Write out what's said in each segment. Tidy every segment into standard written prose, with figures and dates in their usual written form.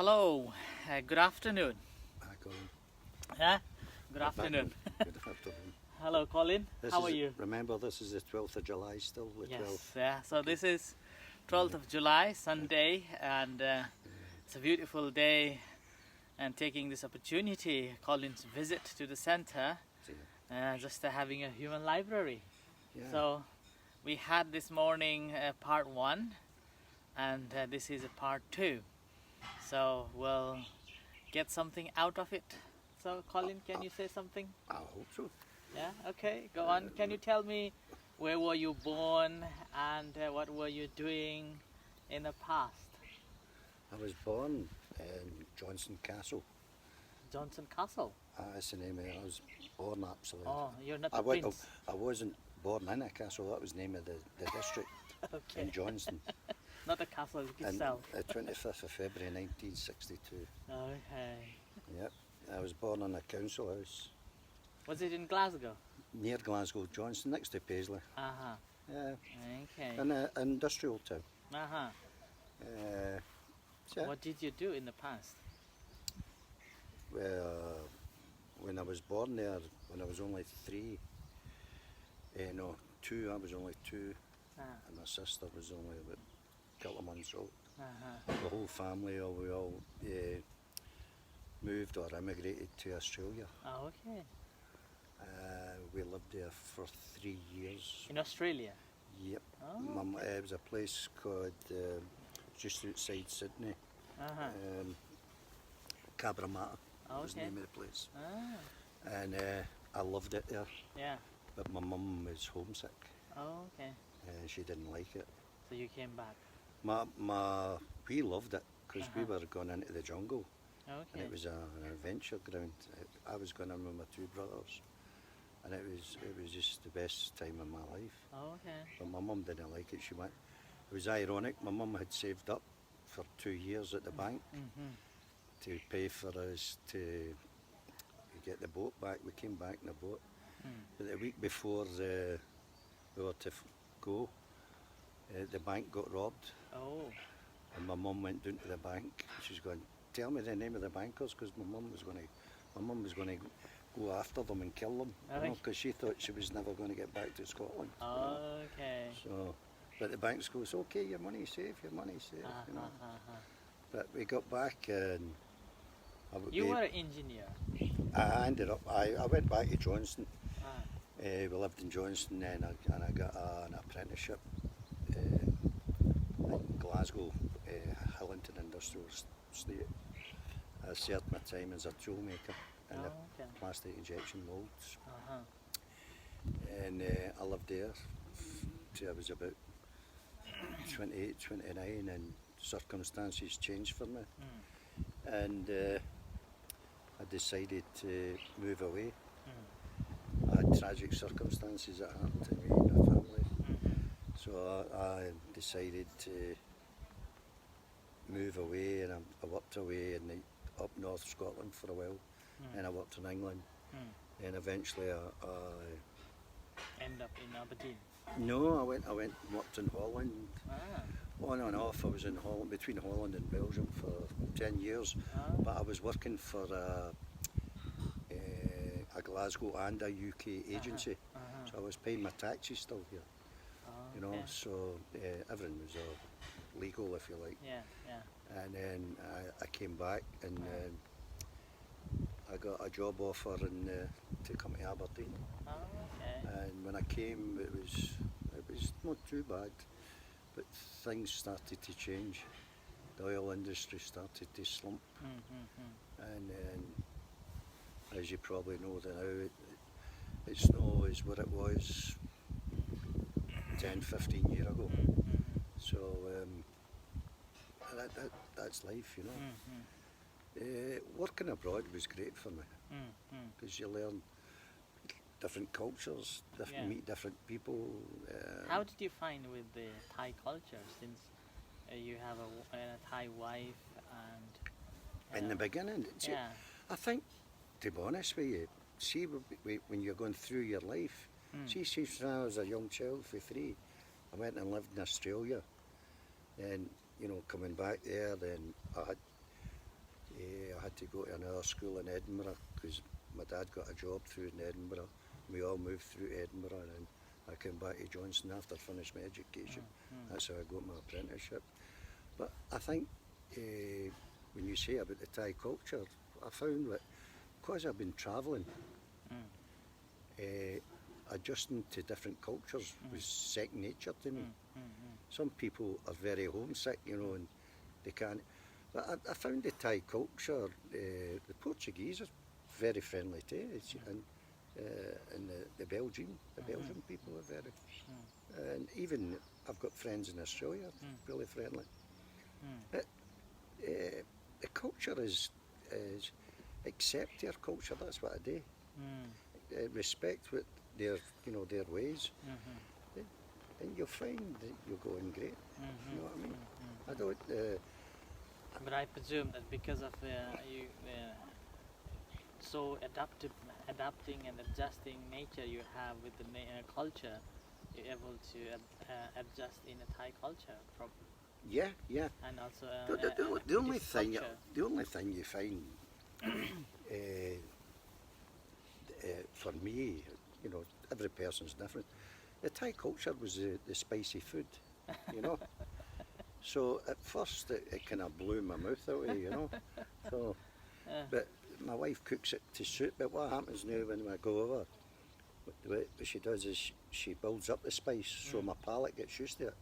Hello, good afternoon. Hi, Colin. Yeah, good afternoon. Good afternoon. Hello, Colin. How are you? Remember, this is the 12th of July still, the Yes, 12th. yeah. So this is 12th of July, Sunday, and it's a beautiful day. And taking this opportunity, Colin's visit to the center, just having a human library. Yeah. So we had this morning part one, and this is a part two. So we'll get something out of it. So Colin, can you say something? I hope so. Yeah, okay, go on. Can you tell me where were you born and what were you doing in the past? I was born in Johnson Castle. Johnson Castle? That's the name of it. I was born absolutely. Oh, you're not I, the went, prince. I wasn't born in a castle, that was the name of the district Okay, in Johnston. not the castle And itself. the 25th of February 1962. Okay. Yep. I was born in a council house Was it in Glasgow? near Glasgow, Johnston, next to Paisley. Uh-huh. Yeah. Okay. In an industrial town. Uh-huh. So, What did you do in the past? Well, when I was born there, when I was only two, I was only two, Ah. and my sister was only about a couple of months old. Uh-huh. The whole family, we all moved or immigrated to Australia. Oh, okay. We lived there for 3 years. In Australia? Yep. Oh, It was a place called, just outside Sydney, Uh-huh. Cabramatta was the Okay. name of the place. Ah, And I loved it there, yeah. but my mum was homesick. Oh, okay. She didn't like it. So you came back. We loved it because we Uh-huh. were going into the jungle, and Okay. it was an adventure ground. I was going in with my two brothers, and it was just the best time of my life. Oh, okay. But my mum didn't like it. She went. It was ironic. My mum had saved up for 2 years at the bank Mm-hmm. to pay for us to get the boat back. We came back in the boat, Mm. but the week before we were to go, the bank got robbed. Oh, And my mum went down to the bank. She's going, tell me the name of the bankers, because my mum was going to go after them and kill them, Really? because she thought she was never going to get back to Scotland. okay. So, but the banks goes, okay, your money's safe, your money's safe, you know. Uh-huh. But we got back and You were an engineer. I ended up. I went back to Johnston. Ah, We lived in Johnston then, and I got an apprenticeship in Glasgow, Hillington Industrial Estate. I served my time as a toolmaker in the okay. plastic injection moulds, Uh-huh. and I lived there till I was about 28, 29, and circumstances changed for me, Mm. and I decided to move away. Mm. I had tragic circumstances that happened to me and my family. Mm-hmm. So I decided to move away, and I worked away up North Scotland for a while, Mm. and I worked in England, Mm. and eventually End up in Aberdeen. I went and worked in Holland, Ah. on and off. I was in Holland, between Holland and Belgium for 10 years, Ah. but I was working for a Glasgow and a UK agency, Uh-huh. so I was paying my taxes still here. Oh, You know, okay. so everything was legal, if you like. Yeah, yeah. And then I came back, and I got a job offer to come to Aberdeen. Oh, okay. And when I came, it was not too bad, but things started to change. The oil industry started to slump, Mm-hmm. and as you probably know now, it's not as what it was 10, 15 years ago. Mm-hmm. So that's life, you know. Mm-hmm. Working abroad was great for me, Mm-hmm. because you learn different cultures, Yeah. meet different people. How did you find with the Thai culture, since you have a Thai wife and In the beginning, yeah. I think, to be honest with you, see when you're going through your life, Mm. see when I was a young child for 3, I went and lived in Australia, and coming back there, then had to go to another school in Edinburgh because my dad got a job through in Edinburgh. We all moved through Edinburgh, and I came back to Johnson after I finished my education. That's how I got my apprenticeship. But I think when you say about the Thai culture, I found that because I've been travelling, adjusting to different cultures was second nature to me. Some people are very homesick, you know, and they can't. But I found the Thai culture, the Portuguese are very friendly too, and the Belgian people are very, and even I've got friends in Australia, really friendly. But the culture is accept their culture. That's what I do. Respect what their ways, and you'll find that you're going great. You know what I mean? I don't. But I presume that because of you so adapting and adjusting nature you have with the culture, you're able to adjust in a Thai culture, probably. Yeah. And also The only thing you find for me, you know, every person's different. The Thai culture was the spicy food, you know. So at first it kind of blew my mouth away, you know. So, but my wife cooks it to suit. But what happens now when I go over, what she does is she builds up the spice so my palate gets used to it.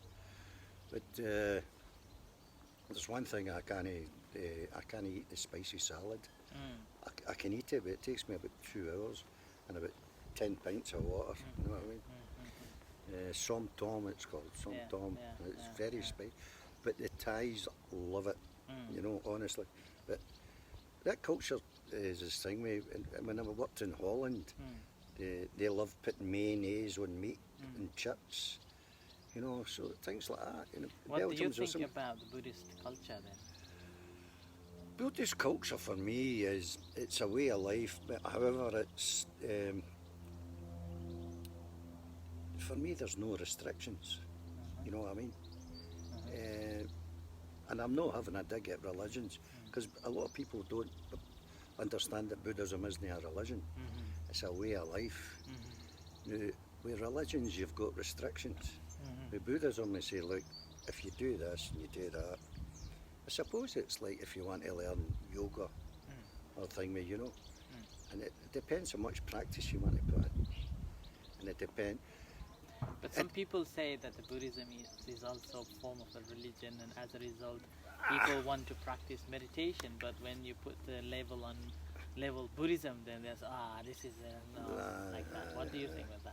But there's one thing I can't eat the spicy salad. I can eat it, but it takes me about 2 hours and about 10 pints of water. You know what I mean? Som Tom, it's called Som Tom. It's very spicy. But the Thais love it, you know, honestly. But that culture is this thing. When I worked in Holland, they love putting mayonnaise on meat and chips, you know, so things like that. You know, what do you think about the Buddhist culture then? Buddhist culture for me it's a way of life, but however it's for me there's no restrictions. You know what I mean? And I'm not having a dig at religions because a lot of people don't understand that Buddhism isn't a religion. It's a way of life. Now, with religions you've got restrictions. With Buddhism they say, look, if you do this and you do that, I suppose it's like if you want to learn yoga or thing, you know, and it depends how much practice you want to put in, and it depends. But some people say that the Buddhism is also a form of a religion, and as a result, people want to practice meditation. But when you put the label on Buddhism, then there's this is like that. What do you think of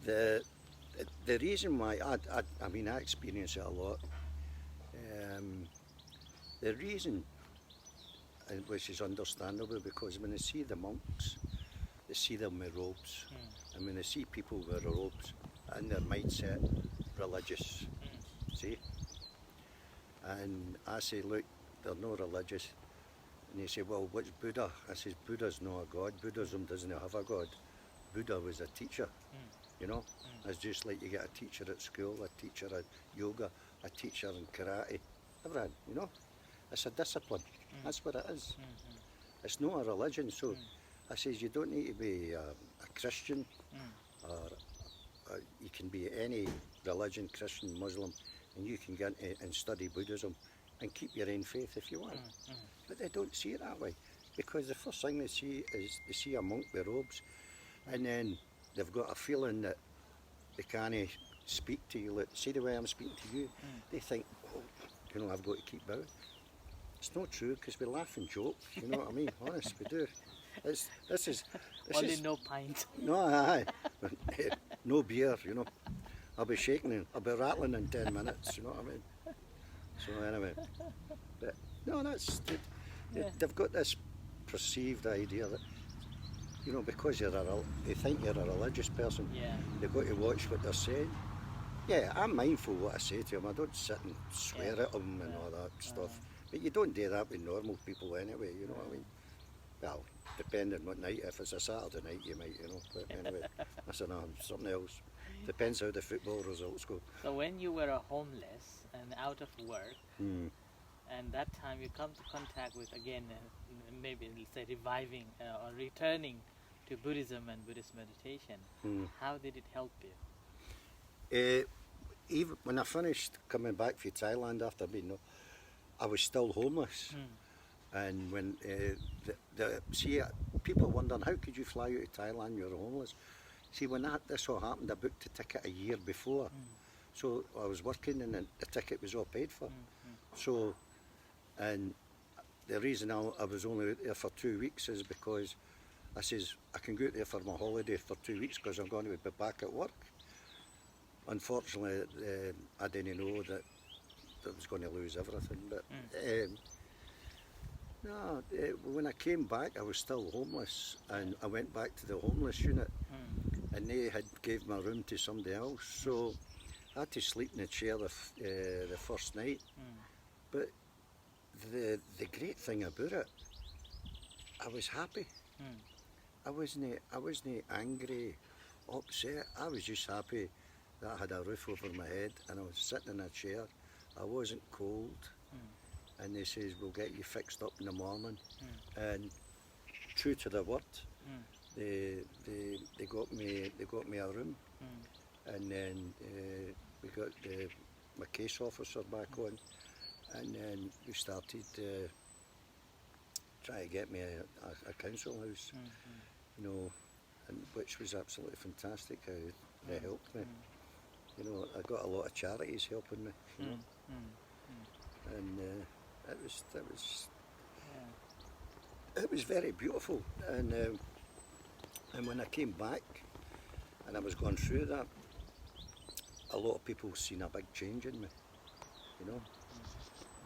that? The reason why I mean I experience it a lot. The reason, which is understandable, because when they see the monks, they see them with robes, and when they see people with robes, in their mindset, religious, see? And I say, look, they're not religious. And they say, well, what's Buddha? I says, Buddha's not a god. Buddhism doesn't have a god. Buddha was a teacher, you know? It's just like you get a teacher at school, a teacher at yoga, a teacher in karate, everything, you know? It's a discipline. That's what it is. It's not a religion. So I says you don't need to be a Christian, or you can be any religion, Christian, Muslim, and you can get and study Buddhism and keep your own faith if you want. But they don't see it that way, because the first thing they see is they see a monk with robes, and then they've got a feeling that they can't speak to you. Like, see the way I'm speaking to you? They think, oh, you know, I've got to keep bowing. It's not true, because we laugh and joke, you know what I mean? Honest, we do. This is only no pint. No, aye. No beer, you know. I'll be shaking and I'll be rattling in 10 minutes, you know what I mean? So anyway, but no, that's they've got this perceived idea that, you know, because they think you're a religious person, they've got to watch what they're saying. Yeah, I'm mindful what I say to them. I don't sit and swear at them and all that stuff. But you don't do that with normal people anyway, you know what I mean? Well, depending what night. If it's a Saturday night, you might, you know. But anyway, that's something else. Depends how the football results go. So when you were homeless and out of work, and that time you come to contact with again, maybe let's say reviving or returning to Buddhism and Buddhist meditation. How did it help you? Even when I finished coming back from Thailand after being, I was still homeless. And when people wondering how could you fly out of Thailand, you're homeless. See, when this all happened, I booked a ticket a year before. So I was working and the ticket was all paid for. So, and the reason I was only out there for 2 weeks is because I says, I can go out there for my holiday for 2 weeks because I'm going to be back at work. Unfortunately, I didn't know that I was going to lose everything. But no, when I came back, I was still homeless, and I went back to the homeless unit, and they had gave my room to somebody else. So I had to sleep in the chair the first night. But the great thing about it, I was happy. I wasn't angry, upset. I was just happy that I had a roof over my head and I was sitting in a chair. I wasn't cold. And they says, we'll get you fixed up in the morning. And true to the word, they got me a room. And then we got my case officer back on, and then we started trying to get me a council house, you know, and which was absolutely fantastic how they helped me. You know, I got a lot of charities helping me, you know, and it was very beautiful. And when I came back and I was going through that, a lot of people seen a big change in me, you know.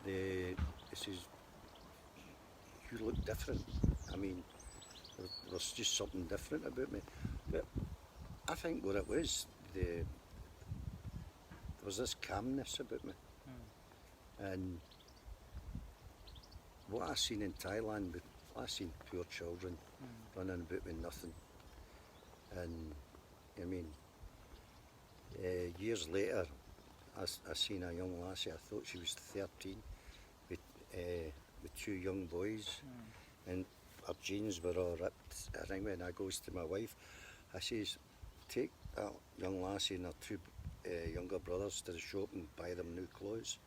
They says, you look different. I mean, there was just something different about me. But I think what it was, there was this calmness about me. And what I seen in Thailand, I seen poor children running about with nothing. And I mean, years later, I seen a young lassie, I thought she was 13, with 2 young boys, and her jeans were all ripped. I think when I goes to my wife, I says, take that young lassie and her 2 younger brothers to the shop and buy them new clothes.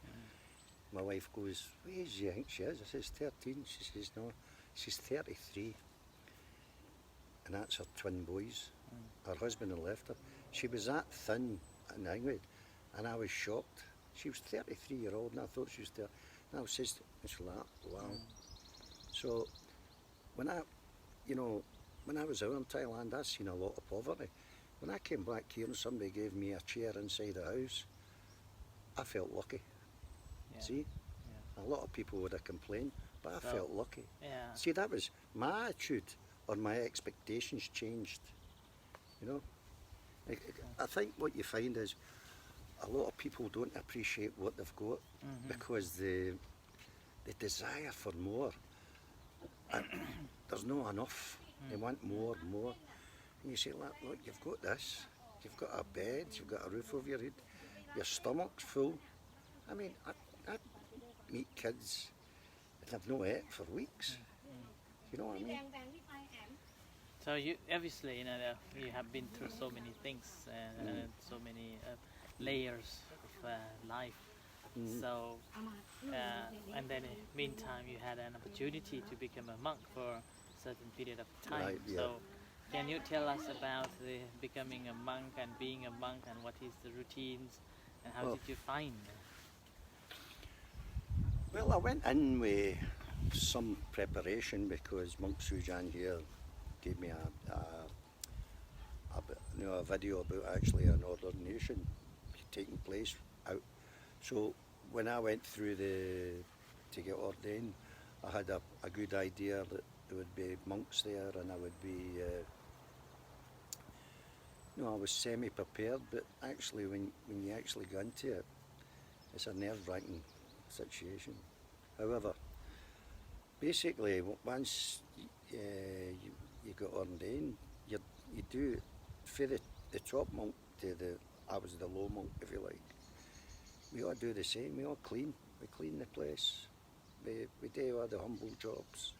My wife goes, what age do you think she is? I says, 13. She says, no, she's 33. And that's her twin boys. Her husband had left her. She was that thin and angry, and I was shocked. She was 33-year-old, and I thought she was 30. And I was just, it's like, wow. So when I was out in Thailand, I seen a lot of poverty. When I came back here and somebody gave me a chair inside the house, I felt lucky. See? A lot of people would have complained, but I felt lucky. See, that was my attitude, or my expectations changed. You know? I think what you find is a lot of people don't appreciate what they've got because the desire for more, and there's not enough. They want more. And you say, look, you've got this, you've got a bed, you've got a roof over your head, your stomach's full. I mean, I meet kids that have no ate for weeks. You know what I mean? So you obviously, you have been through so many things and so many layers of life. So, and then in the meantime, you had an opportunity to become a monk for a certain period of time. Right, yeah. So, can you tell us about becoming a monk and being a monk, and what is the routines, and how did you find? Well, I went in with some preparation because Monk Sujan here gave me a video about actually an ordination taking place out. So when I went through to get ordained, I had a good idea that there would be monks there, and I would be, I was semi-prepared, but actually when you actually go into it, it's a nerve-wracking situation. However, basically, once you got ordained, you do, for the top monk to I was the low monk, if you like, we all do the same. We all clean. We clean the place. we do all the humble jobs.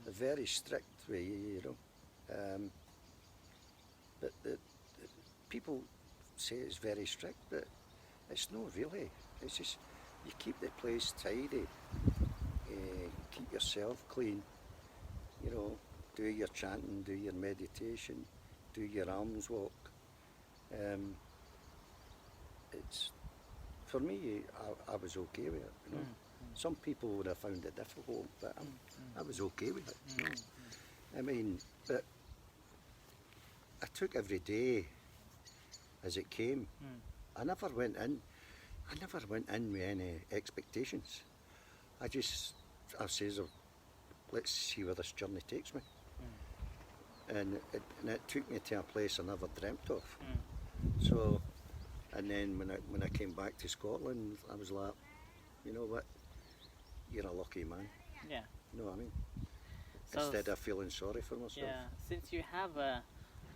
They're very strict with you, you know. But the people say it's very strict, but it's not really. It's just you keep the place tidy, keep yourself clean, you know, do your chanting, do your meditation, do your alms walk. It's for me, I was okay with it, you know. Some people would have found it difficult, but I was okay with it, you know. I mean, but I took every day as it came. I never went in with any expectations. I says, oh, let's see where this journey takes me. And it took me to a place I never dreamt of. So, and then when I came back to Scotland, I was like, you know what, you're a lucky man. Yeah. You know what I mean? So Instead of feeling sorry for myself. yeah, since you have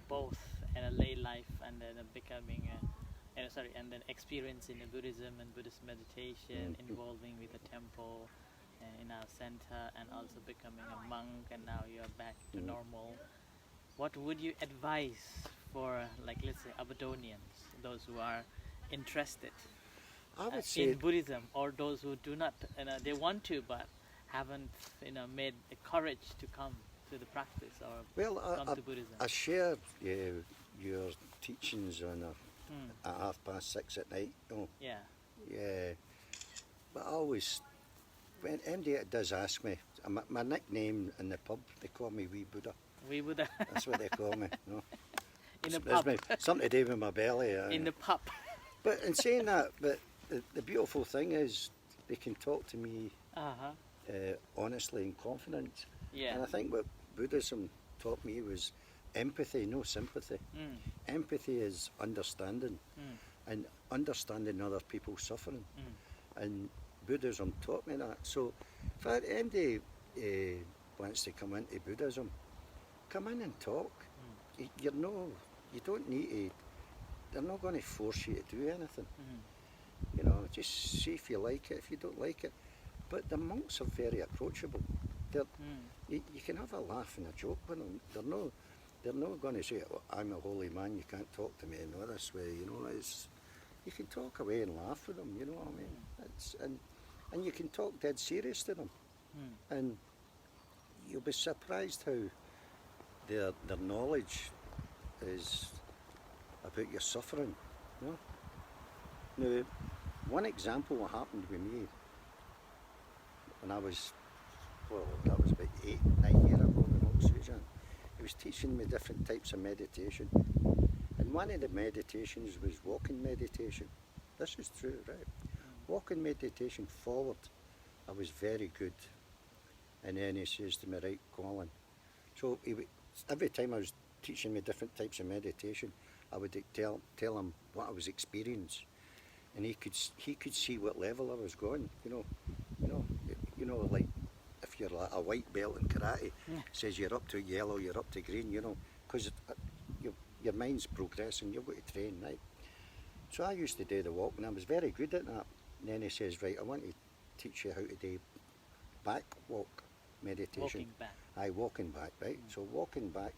both a lay life and then becoming and then experience in Buddhism and Buddhist meditation, involving with the temple in our center, and also becoming a monk, and now you're back to normal. What would you advise for, like, let's say, Aberdonians, those who are interested I would say in Buddhism, or those who do not, they want to but haven't, made the courage to come to the practice or come to Buddhism? I shared your teachings on at 6:30 at night. You know. Yeah. Yeah. But I always, when anybody does ask me, my nickname in the pub, they call me Wee Buddha. Wee Buddha. That's what they call me. You know. In the pub. Something to do with my belly. In the pub. But in saying that, but the beautiful thing is they can talk to me honestly and confident. Yeah. And I think what Buddhism taught me was empathy, no sympathy. Empathy is understanding, and understanding other people's suffering. And Buddhism taught me that. So if anybody wants to come into Buddhism, come in and talk. You don't need to, they're not going to force you to do anything. You know, just see if you like it, if you don't like it. But the monks are very approachable. You can have a laugh and a joke with them. They're not going to say, oh, I'm a holy man, you can't talk to me in this way. You know, you can talk away and laugh with them. You know what I mean? And you can talk dead serious to them, and you'll be surprised how their knowledge is about your suffering. You know? Now, one example what happened with me when I was about 8, 9 years ago with Monk Sujan. He was teaching me different types of meditation, and one of the meditations was walking meditation. This is true, right? Walking meditation forward, I was very good. And then he says to me, right, Colin. So every time I was teaching me different types of meditation, I would tell him what I was experiencing, and he could see what level I was going. You know, like if you're like a white belt in karate, says you're up to yellow, you're up to green. You know, because your mind's progressing. You've got to train, right? So I used to do the walk, and I was very good at that. And then he says, right, I want to teach you how to do back walk meditation. Walking back. Walking back, right? So walking back,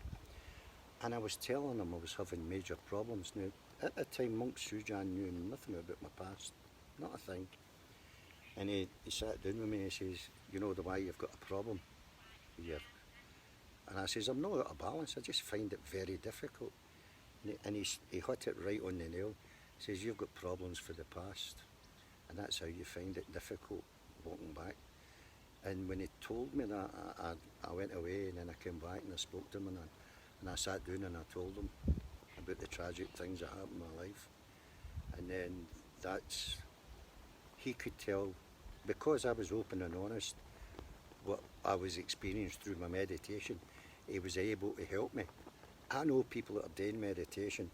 and I was telling him I was having major problems. Now, at the time, Monk Sujan knew nothing about my past, not a thing. And he sat down with me and he says, you know the why you've got a problem here? And I says, I'm not out of balance, I just find it very difficult. And he hit it right on the nail. He says, you've got problems for the past, and that's how you find it difficult walking back. And when he told me that, I went away, and then I came back and I spoke to him, and I sat down and I told him about the tragic things that happened in my life. And then he could tell, because I was open and honest, what I was experiencing through my meditation, he was able to help me. I know people that are doing meditation,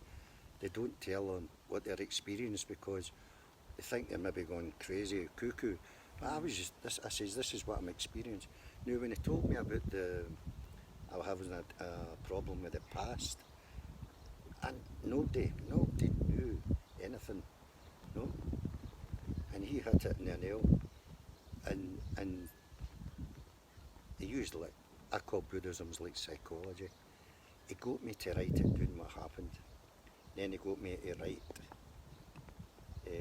they don't tell them what they're experiencing because they think they're maybe going crazy or cuckoo. But I says, this is what I'm experiencing. Now, when he told me about I was having a problem with the past, and nobody knew anything, no. And he hit it in the nail, and he used like, I call Buddhism's like psychology. He got me to write it down what happened. Then he got me to write uh,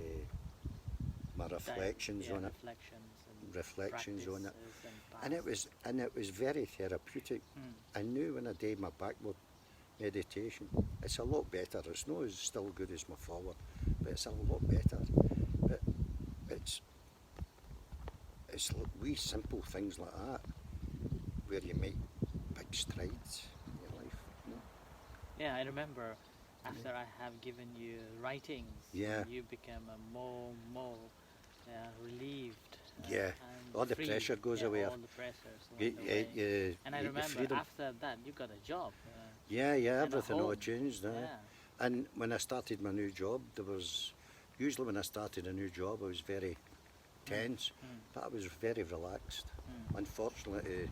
my reflections on it. Reflections on it. And it was very therapeutic. I knew when I did my backward meditation, it's a lot better. It's not as still good as my forward, but it's a lot better. But it's wee simple things like that where you make big strides in your life. You know? Yeah, I remember after I have given you writings, you became more relieved. Yeah, all the free. pressure goes away. All the pressures went away. And I remember after that you got a job. Everything all changed. Yeah. And when I started my new job, usually when I started a new job I was very tense, but I was very relaxed. Unfortunately,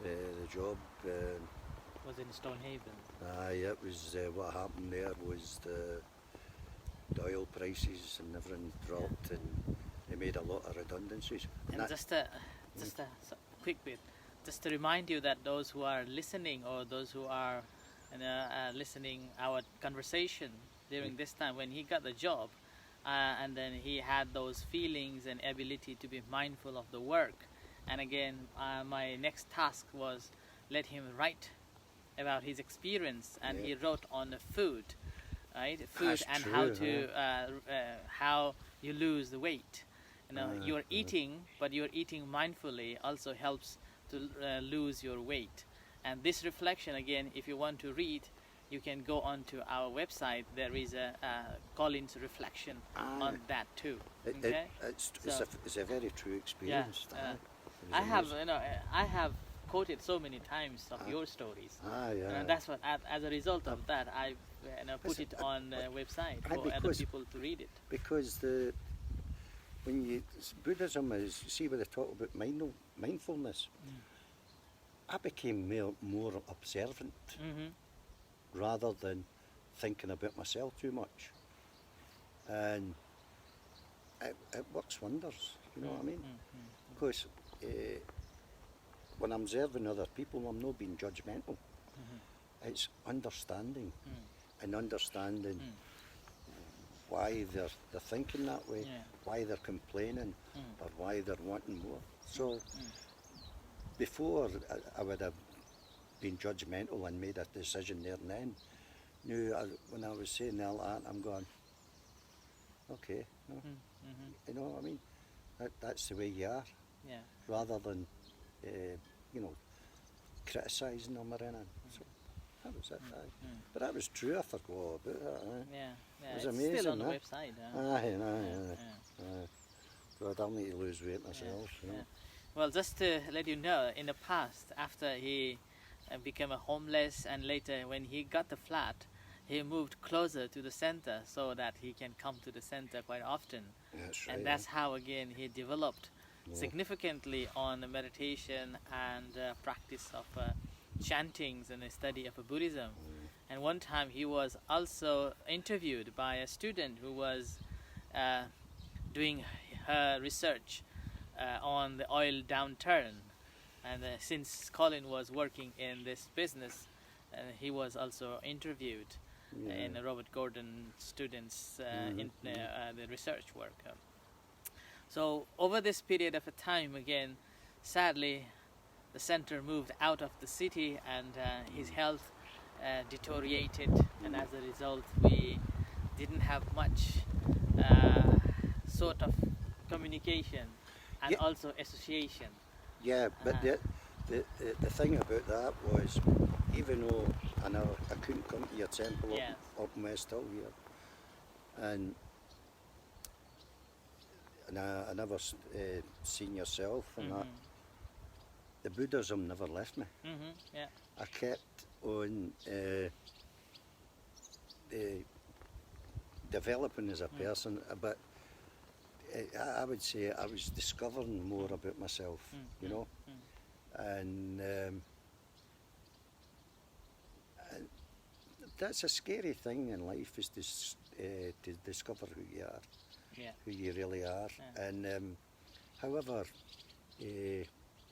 the job was in Stonehaven. It was what happened there was the oil prices and everything dropped, and they made a lot of redundancies. And just a quick bit, just to remind you that those who are listening or those who are listening our conversation during this time when he got the job, and then he had those feelings and ability to be mindful of the work. And again, my next task was let him write about his experience, and he wrote on the food, right? Food. That's and true, how to how you lose the weight. You know, you're eating, but you're eating mindfully also helps to lose your weight. And this reflection, again, if you want to read, you can go on to our website. There is a Colin's reflection on that too. Okay? It's a very true experience. I have quoted so many times of your stories. And that's what, as a result of that, I put it on the website for other people to read it. Because Buddhism is, see when they talk about mindfulness, I became more observant rather than thinking about myself too much. And it works wonders, you know what I mean? Because when I'm observing other people, I'm not being judgmental. It's understanding and understanding why they're thinking that way, why they're complaining, or why they're wanting more. So before I would have been judgmental and made a decision there and then. Now, when I was saying all that, I'm going, okay, no, you know what I mean? That's the way you are, rather than criticising them or anything. So that was it. But that was true. I forgot about that. It was amazing. It's still on the website. But I'll need to lose weight myself. You know? Well, just to let you know, in the past, after he became a homeless, and later when he got the flat, he moved closer to the center so that he can come to the center quite often. That's right. And that's how, again, he developed significantly on the meditation and practice of chantings and the study of Buddhism. And one time he was also interviewed by a student who was doing her research on the oil downturn. And since Colin was working in this business, he was also interviewed in Robert Gordon students in the research work. So over this period of a time, again, sadly, the center moved out of the city, and his health deteriorated, and as a result, we didn't have much sort of communication and also association. Yeah, but the thing about that was, even though I couldn't come to your temple up in West Hill here, and I never seen yourself, and that, the Buddhism never left me. I kept on developing as a person, but I would say I was discovering more about myself, you know, and that's a scary thing in life, is to discover who you are, who you really are. And however,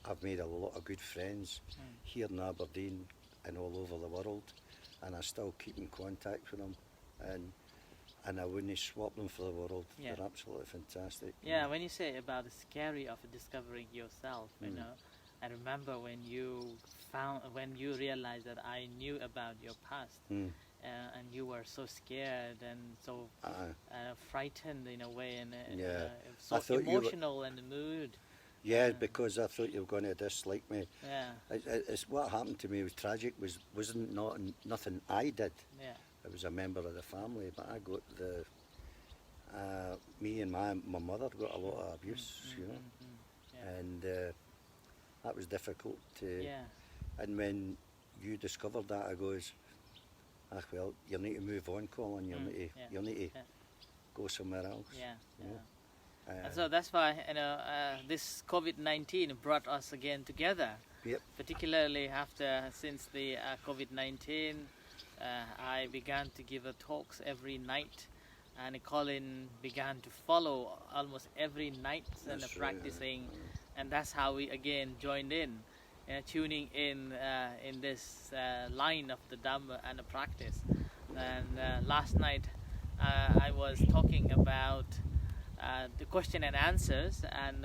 I've made a lot of good friends here in Aberdeen and all over the world, and I still keep in contact with them, and I wouldn't swap them for the world. Yeah. They're absolutely fantastic. Yeah, when you say about the scary of discovering yourself, you know, I remember when you realized that I knew about your past, and you were so scared and so frightened in a way, and so I thought emotional in the mood. Yeah, because I thought you were going to dislike me. Yeah. It's what happened to me was tragic. Wasn't nothing I did. Yeah. I was a member of the family, but I got me and my mother got a lot of abuse, you know, Yeah. and that was difficult to. Yeah. And when you discovered that, I goes, well, you need to move on, Colin. You need to go somewhere else. Yeah. You know? And so that's why, you know, this COVID-19 brought us again together. Yep. Particularly since the COVID-19, I began to give talks every night, and Colin began to follow almost every night and practicing, and that's how we again joined in, tuning in this line of the Dhamma and the practice. And last night I was talking about the question and answers, and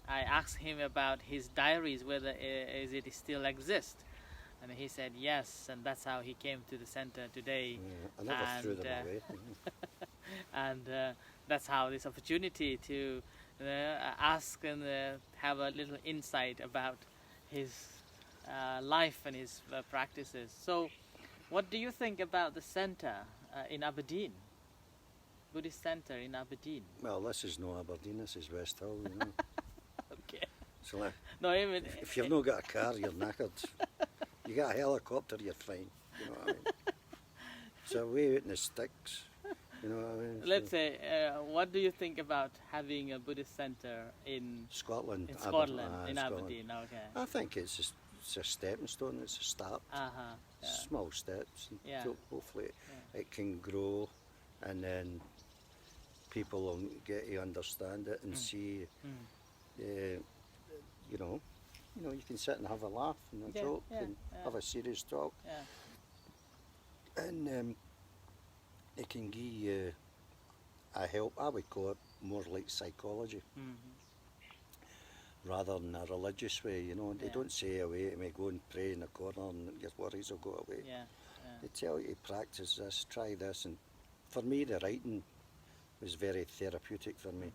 I asked him about his diaries, whether it still exists, and he said yes, and that's how he came to the center today. I never threw them away. And that's how this opportunity to ask and have a little insight about his life and his practices. So what do you think about the center in Aberdeen? Buddhist center in Aberdeen. Well, this is no Aberdeen, this is West Hill, you know. Okay. So no, even if you've not got a car, you're knackered. You got a helicopter, you're fine. You know what I mean? So way out in the sticks. You know what I mean? Let's say, what do you think about having a Buddhist center in Scotland? In Scotland, in Scotland. Aberdeen. Okay. I think it's a stepping stone. It's a start. Yeah. Small steps. Yeah. So hopefully it can grow, and then people will get to understand it and see. You know, you can sit and have a laugh and a joke and have a serious talk. Yeah. And it can give you a help. I would call it more like psychology, rather than a religious way. You know, they don't say away to me, go and pray in the corner and your worries will go away. They tell you to practice this, try this, and for me the writing was very therapeutic for me.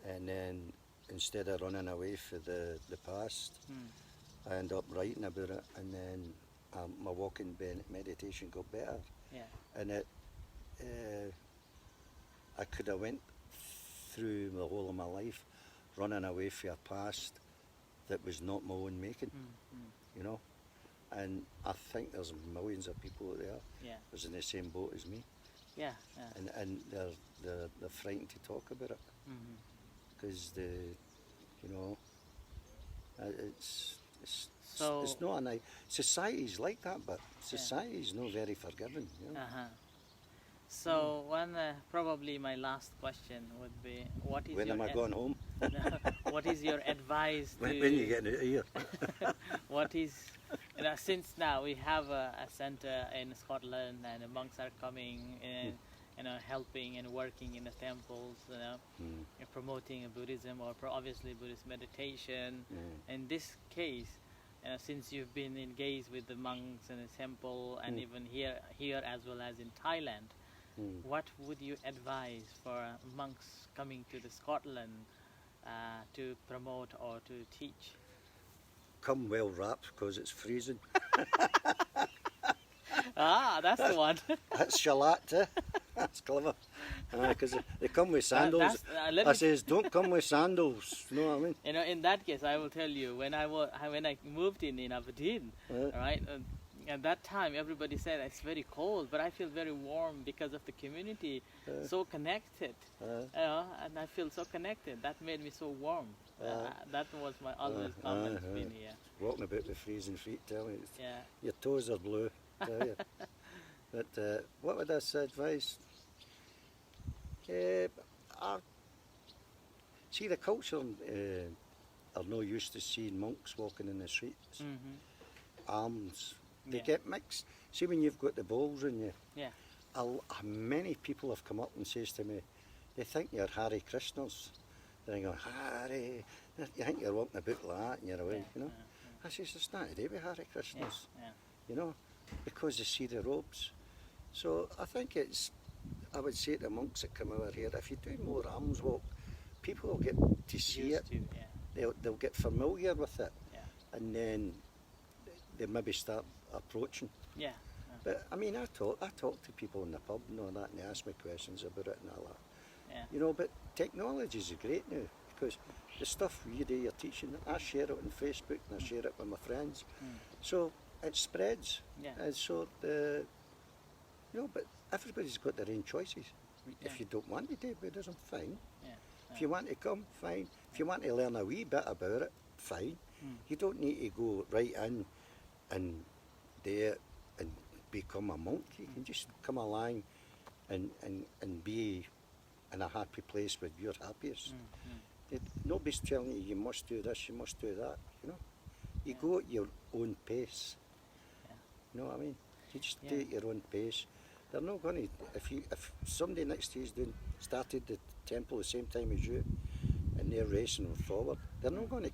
And then instead of running away for the past, I end up writing about it, and then my walking meditation got better. And I could have went through the whole of my life running away from a past that was not my own making, you know. And I think there's millions of people out there that's in the same boat as me. And they're frightened to talk about it because it's not a nice society's like that, but society's not very forgiving. You know? So probably my last question would be, what is when am I going home? What is your advice when you getting out of here? What is, since now we have a center in Scotland and the monks are coming and helping and working in the temples, and promoting Buddhism or obviously Buddhist meditation. In this case, since you've been engaged with the monks in the temple and even here as well as in Thailand, what would you advise for monks coming to the Scotland to promote or to teach? Come well wrapped because it's freezing. That's the one. That's Shalat, That's clever. Because they come with sandals. I says, don't come with sandals. You know what I mean? In that case, I will tell you, when I moved in Aberdeen, right, at that time everybody said it's very cold, but I feel very warm because of the community, so connected, and I feel so connected. That made me so warm. That was my always comment being here. Walking about with freezing feet, tell me. Your toes are blue, tell you. But what would I advise? See, the culture are no used to seeing monks walking in the streets. Mm-hmm. Arms, they Yeah. get mixed. See, when you've got the bowls in you, Yeah. many people have come up and says to me, they think you're Harry Krishners. They're going, Harry, you think you're walking about like that and you're away, you know. I says, it's not to do with Harry Krishners, you know, because they see the robes. So I think I would say to monks that come over here, if you do more alms walk, people will get to see Used it. to, They'll get familiar with it, Yeah. and then they maybe start approaching. Yeah. But I mean, I talk to people in the pub and all that, and they ask me questions about it and all that. Yeah. You know, but technology is great now, because the stuff you do, you're teaching, I share it on Facebook and I share it with my friends. So it spreads. Yeah. And so but everybody's got their own choices. If you don't want to do Buddhism, fine. If you want to come, fine. If you want to learn a wee bit about it, fine. You don't need to go right in and do it and become a monk. You can just come along and be in a happy place where you're happiest. Nobody's telling you you must do this, you must do that, you know. You go at your own pace. You know what I mean? You just do it at your own pace. They're not going to, if somebody next to you started the temple the same time as you and they're racing forward, they're not going to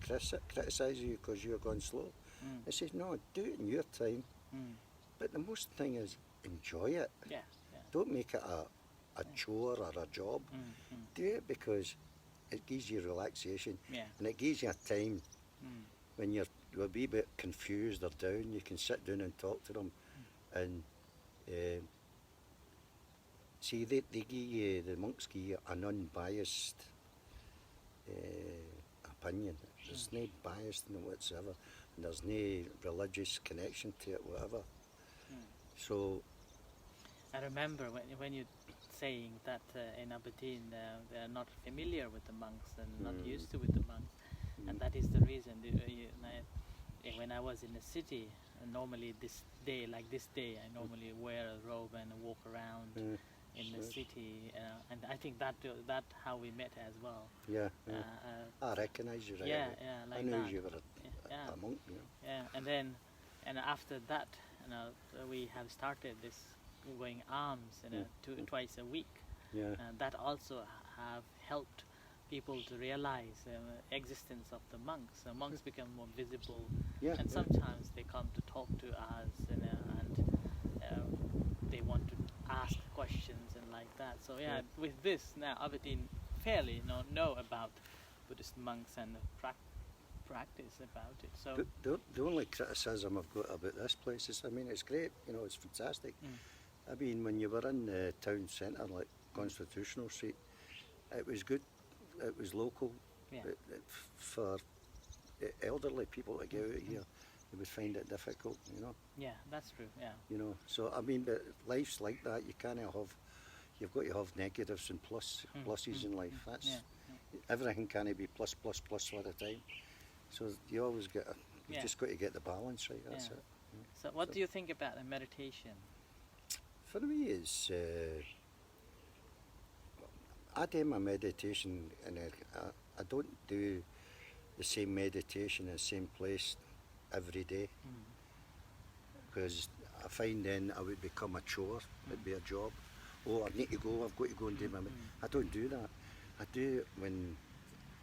criticise you because you're going slow. They say, no, do it in your time. But the most thing is enjoy it. Don't make it a chore or a job. Do it because it gives you relaxation and it gives you a time when you're a wee bit confused or down, you can sit down and talk to them and see, they give you, the monks give you an unbiased opinion. There's no bias in it whatsoever, and there's no religious connection to it, whatever. So I remember when you saying that in Aberdeen they are not familiar with the monks and not used to with the monks, and that is the reason. When I was in the city, normally this day, I normally wear a robe and walk around in the city, and I think that how we met as well. I recognise you right away. Like I knew that. you were a monk, you know. And after that, we have started this going alms, twice a week. That also have helped people to realize the existence of the monks. Monks become more visible, and sometimes they come to talk to us, and they want to ask questions and like that. So with this now, Aberdeen fairly know about Buddhist monks and practice about it. So the only criticism I've got about this place is, I mean, it's great, you know, it's fantastic. I mean, when you were in the town centre, like Constitutional Street, it was good, it was local. For elderly people to get out here, they would find it difficult, you know. Yeah, that's true, You know, so I mean, but life's like that. You've got to have negatives and pluses in life. That's everything can't be plus all the time. So you always just got to get the balance right. That's it. So what do you think about the meditation? For me, it's I do my meditation, and I don't do the same meditation in the same place every day, because I find then I would become a chore. It'd be a job. Oh, I need to go. I've got to go and do my. I don't do that. I do it when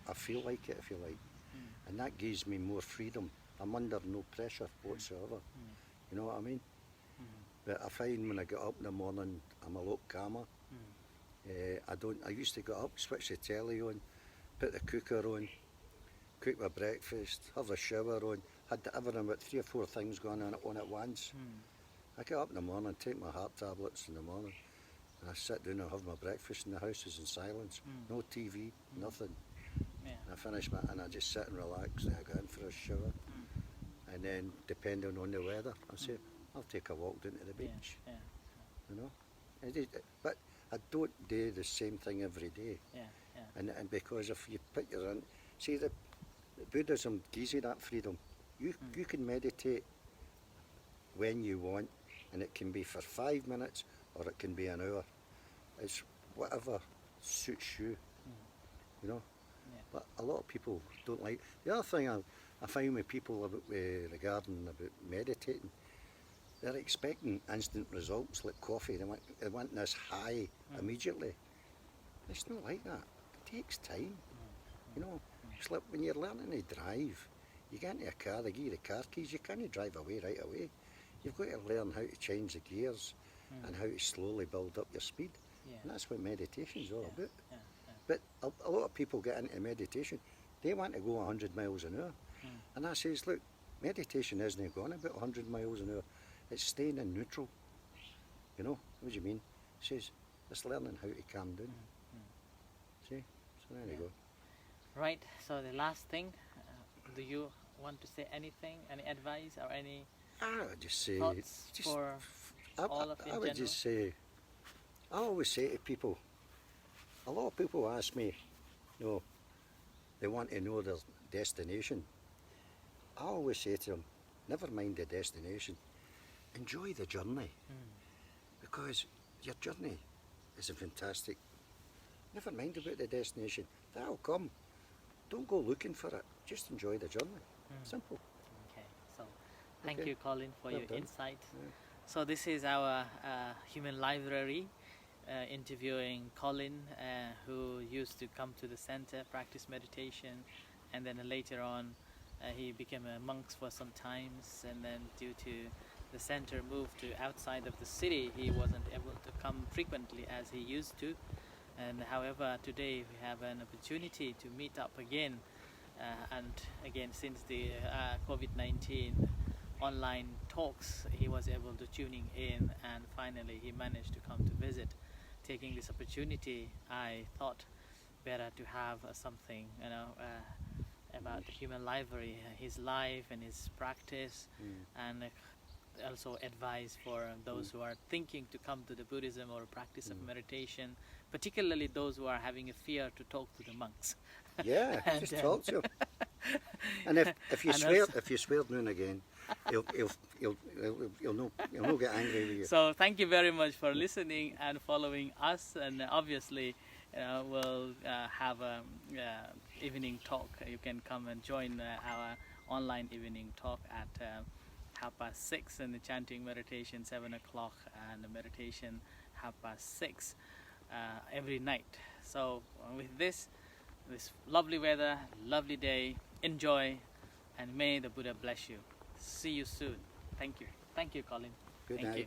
I feel like it, if you like, and that gives me more freedom. I'm under no pressure whatsoever. You know what I mean? But I find when I get up in the morning, I'm a lot calmer. I used to get up, switch the telly on, put the cooker on, cook my breakfast, have a shower on, had everything about 3 or 4 things going on at once. I get up in the morning, take my heart tablets in the morning, and I sit down and have my breakfast, and the house is in silence, no TV, nothing. And I finish and I just sit and relax, and I go in for a shower, and then depending on the weather, I say, I'll take a walk down to the beach. You know, but I don't do the same thing every day. And because if you put your own, see, the Buddhism gives you that freedom. You can meditate when you want, and it can be for 5 minutes or it can be an hour. It's whatever suits you. You know, But a lot of people don't like. The other thing I find with people about, regarding about meditating, they're expecting instant results like coffee. They want this high immediately. It's not like that. It takes time. You know, it's like when you're learning to drive, you get into a car, they give you the car keys, you can't drive away right away. You've got to learn how to change the gears and how to slowly build up your speed. Yeah. And that's what meditation's all about. Yeah. But a lot of people get into meditation, they want to go 100 miles an hour. And I says, look, meditation isn't going about 100 miles an hour. It's staying in neutral. You know, what do you mean? He says, it's learning how to calm down. See? So there you go. Right, so the last thing, do you want to say anything, any advice or any I would just say, thoughts for all of you I in would general? just say, I always say to people, a lot of people ask me, you know, they want to know their destination. I always say to them, never mind the destination, enjoy the journey, because your journey is a fantastic. Never mind about the destination, that'll come. Don't go looking for it, just enjoy the journey. Simple. Okay, so thank Okay. you, Colin, for Well your done. insight. Yeah. So this is our human library interviewing Colin, who used to come to the center, practice meditation, and then later on he became a monk for some times, and then due to the center moved to outside of the city, he wasn't able to come frequently as he used to. And however, today we have an opportunity to meet up again, and again, since the COVID-19 online talks, he was able to tuning in, and finally he managed to come to visit. Taking this opportunity, I thought better to have something, you know, about the human library, his life and his practice, and also advice for those who are thinking to come to the Buddhism or practice of meditation, particularly those who are having a fear to talk to the monks. Yeah, And, just talk to him. And if you and swear also- if you swear now and again, he'll not get angry with you. So thank you very much for listening and following us, and obviously we'll have a evening talk. You can come and join our online evening talk at 6:30, and the chanting meditation 7 o'clock, and the meditation 6:30 every night. So with this lovely weather, lovely day, enjoy, and may the Buddha bless you. See you soon. Thank you, Colin. Good Thank night. you.